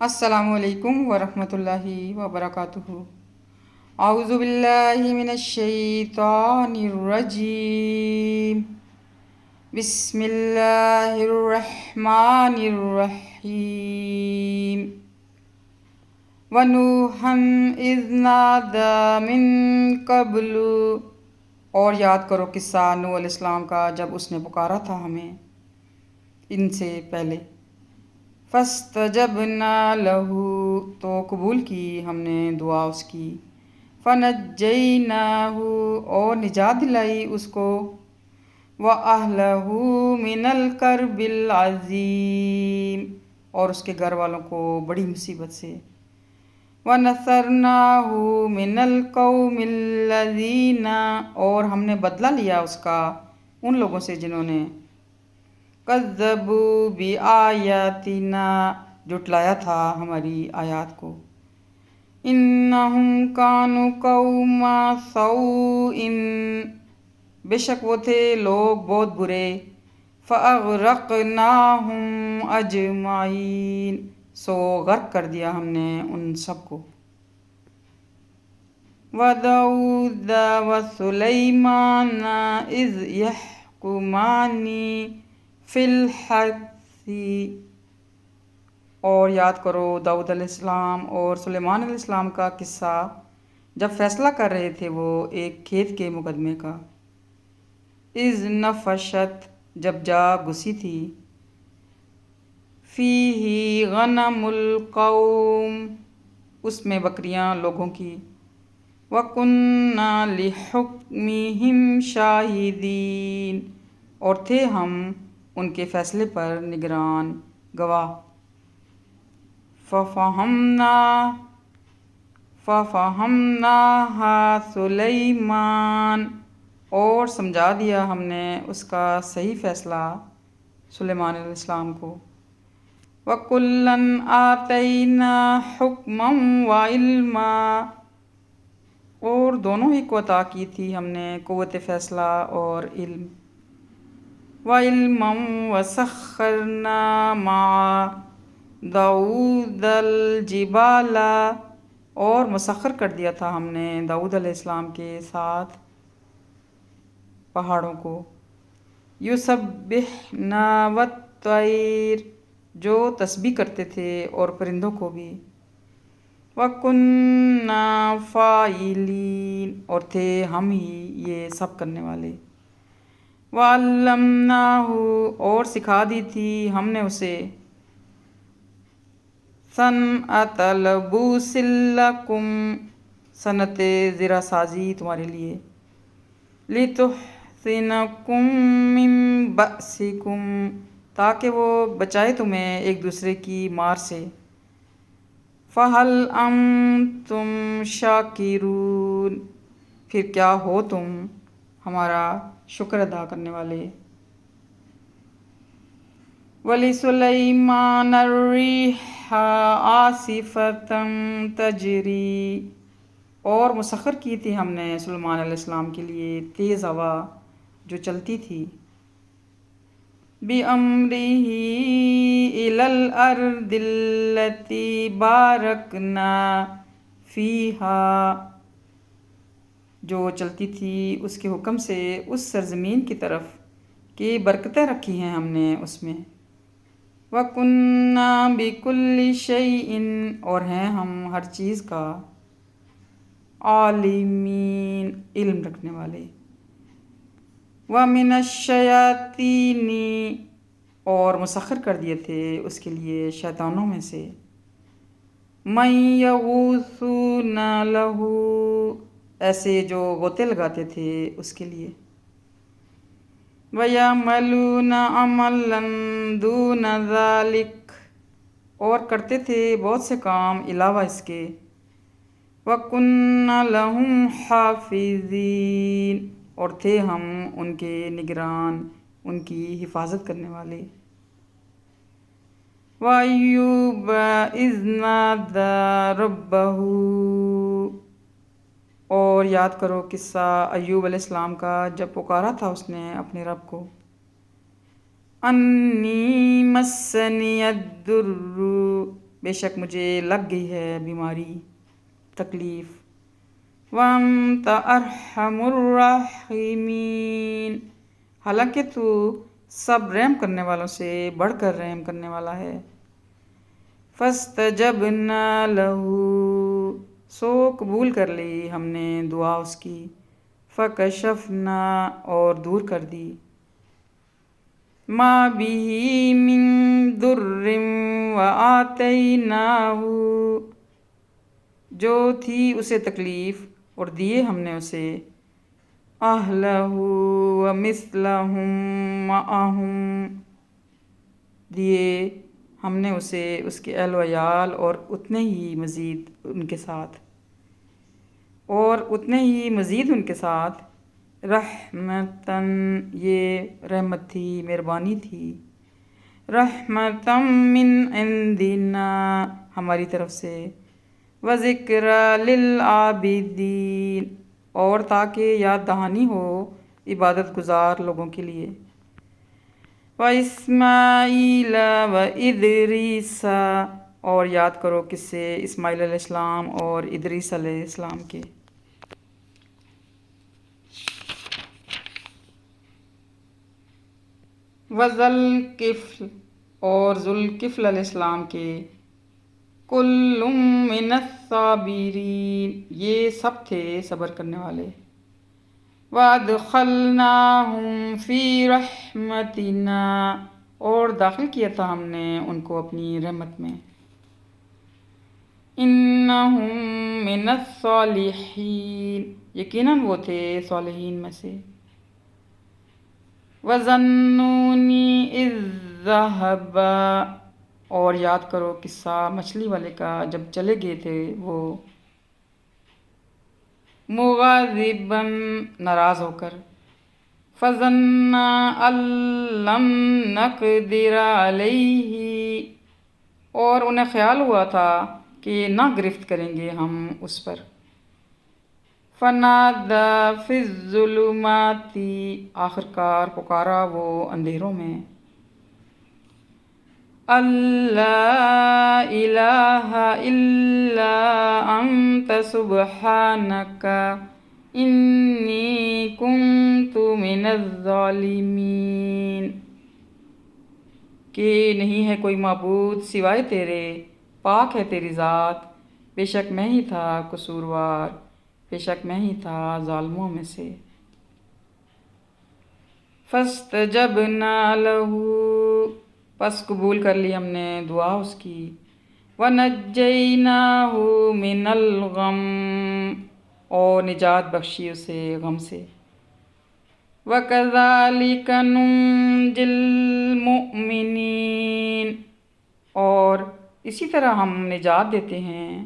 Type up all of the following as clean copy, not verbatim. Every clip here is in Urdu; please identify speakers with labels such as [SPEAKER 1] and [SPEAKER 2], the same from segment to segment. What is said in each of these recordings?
[SPEAKER 1] السلام علیکم ورحمۃ اللہ وبرکاتہ۔ اعوذ باللہ من الشیطان الرجیم، بسم اللہ الرحمن الرحیم۔ وَنُوحًا اذ نادى من قبل، اور یاد کرو قصہ نوح علیہ السلام کا جب اس نے پکارا تھا ہمیں ان سے پہلے۔ فَاسْتَجَبْنَا لَهُ، تو قبول کی ہم نے دعا اس کی۔ فَنَجَّيْنَاهُ، اور نجات دلائی اس کو۔ وَأَهْلَهُ مِنَ الْكَرْبِ الْعَظِيمِ، اور اس کے گھر والوں کو بڑی مصیبت سے۔ وَنَصَرْنَاهُ مِنَ الْقَوْمِ الَّذِينَ، اور ہم نے بدلہ لیا اس کا ان لوگوں سے جنہوں نے کذبوا بآیاتنا، جھٹلایا تھا ہماری آیات کو۔ انہم کانوا قوم سوء، بے شک وہ تھے لوگ بہت برے۔ فاغرقناہم اجمعین، سو غرق کر دیا ہم نے ان سب کو۔ وَدَاؤد وَسُلَیمان اذ یحکمان فی الحرث، اور یاد کرو داؤد علیہ السلام اور سلیمان علیہ السلام کا قصہ جب فیصلہ کر رہے تھے وہ ایک کھیت کے مقدمے کا۔ اذ نفشت، جب جا گھسی تھی۔ فیہ غنم القوم، اس میں بکریاں لوگوں کی۔ وَكُنَّا لِحُکْمِہِمْ شاہدین، اور تھے ہم ان کے فیصلے پر نگران گواہ۔ فَفَہَمْنَاهَا سُلَیمان، اور سمجھا دیا ہم نے اس کا صحیح فیصلہ سلیمان علیہ السلام کو۔ وَكُلًّا آتَيْنَا حُکْمًا وَعِلْمًا، اور دونوں ہی کو عطا کی تھی ہم نے قوت فیصلہ اور علم۔ وَعِلْمًا وَسَخَّرْنَا مَعَ داؤد الجبال، اور مسخر کر دیا تھا ہم نے داؤد علیہ السلام کے ساتھ پہاڑوں کو۔ یُسَبِّحْنَ وَالطَّیْرَ، جو تسبیح کرتے تھے اور پرندوں کو بھی۔ وَكُنَّا فَاعِلِينَ، اور تھے ہم ہی یہ سب کرنے والے۔ وَعَلَّمْنَاهُ، اور سکھا دی تھی ہم نے اسے۔ صَنْعَةَ لَبُوسٍ لَكُمْ، صنعت زرہ سازی تمہارے لیے۔ لِتُحْصِنَكُم مِّن بَأْسِكُمْ، تاکہ وہ بچائے تمہیں ایک دوسرے کی مار سے۔ فَهَلْ أَنْتُمْ شَاکِرُونَ، پھر کیا ہو تم ہمارا شکر ادا کرنے والے۔ وَلِسُلَیْمَانَ الرِّیحَ عَاصِفَةً تَجْرِی، اور مسخر کی تھی ہم نے سلیمان علیہ السلام کے لیے تیز ہوا جو چلتی تھی۔ بِأَمْرِهِ إِلَى الْأَرْضِ الَّتِي بَارَكْنَا فِيهَا، جو چلتی تھی اس کے حکم سے اس سرزمین کی طرف کہ برکتیں رکھی ہیں ہم نے اس میں۔ وَكُنَّا بِكُلِّ شَيْءٍ، اور ہیں ہم ہر چیز کا عالمین، علم رکھنے والے۔ وَمِنَ الشَّیَاطِینِ، اور مسخر کر دیے تھے اس کے لیے شیطانوں میں سے۔ مَن یغوصون لہ، ایسے جو غوطے لگاتے تھے اس کے لیے۔ وَیَعْمَلُونَ عَمَلًا دُونَ ذَلِکَ، اور کرتے تھے بہت سے کام علاوہ اس کے۔ وَكُنَّا لَهُمْ حَافِظِينَ، اور تھے ہم ان کے نگران، ان کی حفاظت کرنے والے۔ وَأَیُّوبَ إِذْ نَادَى رَبَّهُ، اور یاد کرو قصہ ایوب علیہ السلام کا جب پکارا تھا اس نے اپنے رب کو۔ انی مسنی الضر، بے شک مجھے لگ گئی ہے بیماری، تکلیف۔ وَأَنْتَ أَرْحَمُ الرَّاحِمِينَ، حالانکہ تو سب رحم کرنے والوں سے بڑھ کر رحم کرنے والا ہے۔ فَاسْتَجَبْنَا لَهُ، سو قبول کر لی ہم نے دعا اس کی۔ فَكَشَفْنَا، اور دور کر دی۔ مَا بِهِ مِن ضُرٍّ وَآتَيْنَاهُ، جو تھی اسے تکلیف اور دیے ہم نے اسے۔ أَهْلَهُ وَمِثْلَهُم مَّعَهُمْ، دیے ہم نے اسے اس کے اہل و عیال اور اتنے ہی مزید ان کے ساتھ، رحمتاً، یہ رحمت تھی، مہربانی تھی۔ رحمتاً من عندنا، ہماری طرف سے۔ وذکریٰ للعابدین، اور تاکہ یاد دہانی ہو عبادت گزار لوگوں کے لیے۔ وَإِسْمَاعِيلَ وَإِدْرِيسَ، اور یاد کرو قصے اسماعیل علیہ السلام اور ادریس علیہ السلام کے۔ وَذَلْکِفْلِ، اور ذوالکفل علیہ السلام کے۔ کُلٌّ مِّنَ الصَّابِرِینَ، یہ سب تھے صبر کرنے والے۔ وَأَدْخَلْنَاهُمْ فِي رَحْمَتِنَا، اور داخل کیا تھا ہم نے ان کو اپنی رحمت میں۔ إِنَّهُمْ مِنَ الصَّالِحِینَ، یقیناً وہ تھے صالحین میں سے۔ وَظَنُّونِ إِذ ذَّهَبَ، اور یاد کرو قصہ مچھلی والے کا جب چلے گئے تھے وہ، مُغَاضِبًا، ناراض ہو کر۔ فَظَنَّ أَن لَّن نَّقْدِرَ عَلَيْهِ، اور انہیں خیال ہوا تھا کہ نہ گرفت کریں گے ہم اس پر۔ فَنَادَىٰ فِي الظُّلُمَاتِ، آخر کار پکارا وہ اندھیروں میں۔ أَن لَّا إِلَٰهَ إِلَّا أَنتَ سُبْحَانَكَ إِنِّي كُنتُ مِنَ الظَّالِمِينَ، کہ نہیں ہے کوئی معبود سوائے تیرے، پاک ہے تیری ذات، بے شک میں ہی تھا قصوروار، بے شک میں ہی تھا ظالموں میں سے۔ فَاسْتَجَبْنَا لَهُ، پس قبول کر لی ہم نے دعا اس کی۔ وَنَجَّيْنَاهُ مِنَ الْغَمِّ، اور نجات بخشی اسے غم سے۔ وَكَذَلِكَ نُنجِي الْمُؤْمِنِينَ، اور اسی طرح ہم نجات دیتے ہیں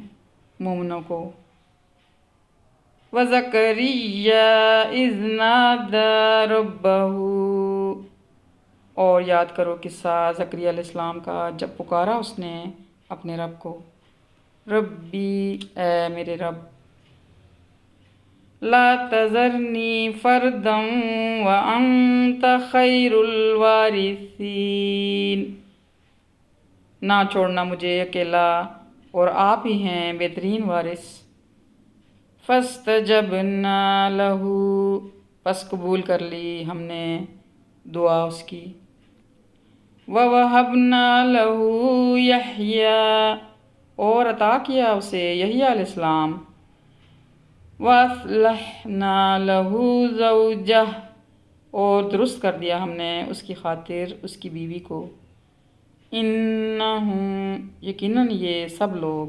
[SPEAKER 1] مومنوں کو۔ وَزَكَرِيَّا إِذْ نَادَىٰ رَبَّهُ، اور یاد کرو قصہ زکریا علیہ السلام کا جب پکارا اس نے اپنے رب کو۔ ربی، اے میرے رب، لا تذرنی فردا وانت خیر الوارثین، نہ چھوڑنا مجھے اکیلا اور آپ ہی ہیں بہترین وارث۔ فاستجبنا لہ، پس قبول کر لی ہم نے دعا اس کی۔ وَوَهَبْنَا لَهُ یحییٰ، اور عطا کیا اسے یحییٰ علیہ السلام۔ وَأَصْلَحْنَا لَهُ زَوْجَهُ، اور درست کر دیا ہم نے اس کی خاطر اس کی بیوی کو۔ اِنَّهُمْ، یقیناً یہ سب لوگ،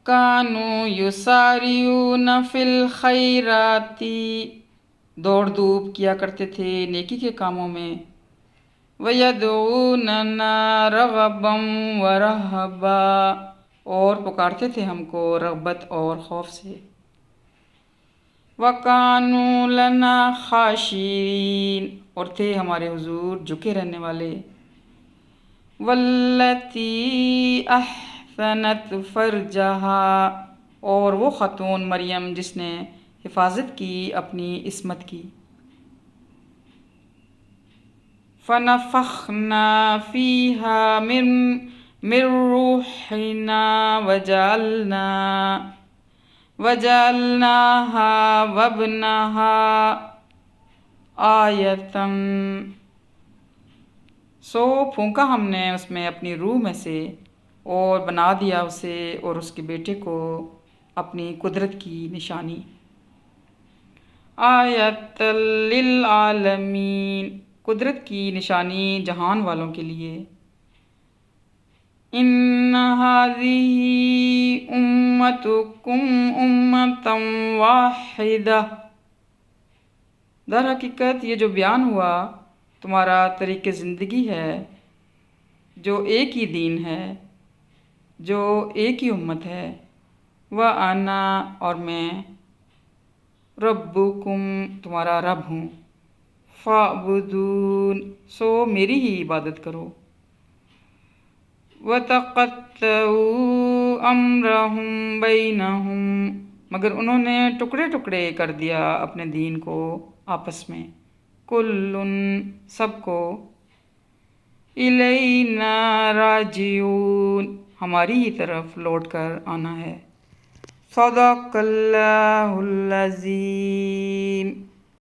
[SPEAKER 1] كَانُوا يُسَارِعُونَ فِي الْخَيْرَاتِ، دوڑ دھوپ کیا کرتے تھے نیکی کے کاموں میں۔ وَيَدْعُونَنَا رَغَبًا وَرَهْبًا، اور پکارتے تھے ہم کو رغبت اور خوف سے۔ وَكَانُوا لَنَا خَاشِعِينَ، اور تھے ہمارے حضور جھکے رہنے والے۔ وَالَّتِي أَحْصَنَتْ فَرْجَهَا، اور وہ خاتون مریم جس نے حفاظت کی اپنی عصمت کی۔ فنفخنا فیہا من روحنا وجعلناها وابنها آیتاً، سو پھونکا ہم نے اس میں اپنی روح میں سے اور بنا دیا اسے اور اس کے بیٹے کو اپنی قدرت کی نشانی، آیت للعالمین، قدرت کی نشانی جہان والوں کے لیے، ان هذه امتکم امتا واحدہ، در حقیقت یہ جو بیان ہوا تمہارا طریق زندگی ہے، جو ایک ہی دین ہے، جو ایک ہی امت ہے، وَأَنَا، اور میں، ربکم، تمہارا رب ہوں، فَاعْبُدُونِ، سو میری ہی عبادت کرو، وَتَقَطَّعُوا أَمْرَهُمْ بَيْنَهُمْ، مگر انہوں نے ٹکڑے ٹکڑے کر دیا اپنے دین کو آپس میں، کُلٌّ، سب کو، الینا راجعون، ہماری ہی طرف لوٹ کر آنا ہے، صدق اللہ العظیم۔